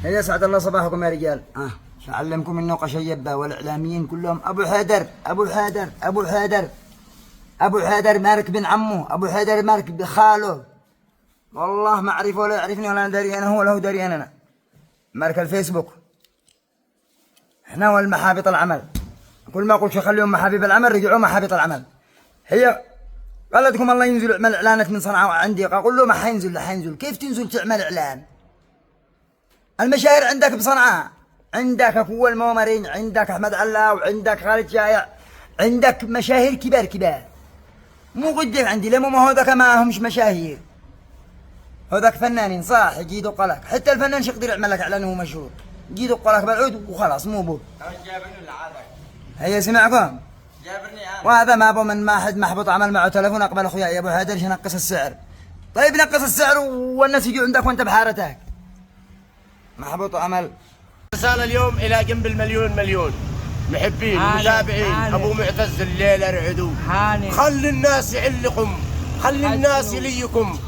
يسعد الله صباحكم يا رجال. أعلمكم إنه شيبة والإعلاميين كلهم أبو حيدر أبو حيدر أبو حيدر أبو حيدر مارك بن عمه، أبو حيدر مارك بخاله. والله ما أعرفه ولا يعرفني ولا أنا داري أنا هو ولا هو داري أنا. مارك الفيسبوك. إحنا والمحابط العمل. كل ما قلت خليهم محابيب العمل رجعوا محابط العمل. هي قالتكم الله ينزل اعمل إعلانات من صنعاء عندي، أقول له ما حينزل. لا حينزل. كيف تنزل تعمل إعلان؟ المشاهير عندك بصنعاء، عندك أكو المومرين، عندك أحمد علاء، وعندك خالد شايع، عندك مشاهير كبار كبار. مو قدام عندي لما ما هذاك ما همش مشاهير، هذاك فنانين صح يجيدوا قلق. حتى الفنان شو يقدر يعمل لك إعلان وهو مشهور؟ يجيدوا قلق بالعود وخلاص مو بو. جابرني العادة. هيا سمعكم؟ جابرني أنا. وهذا ما ابو من ما حد محبط عمل معه تلفون اقبل اخويا يا ابو حيدر نقص السعر. طيب نقص السعر والناس يجوا عندك وانت بحارتك. محبط عمل. رسالة اليوم إلى جنب المليون مليون محبين ومتابعين أبو معتز الليلة رعدوا. خلي الناس يعلقكم، خلي الناس يليكم.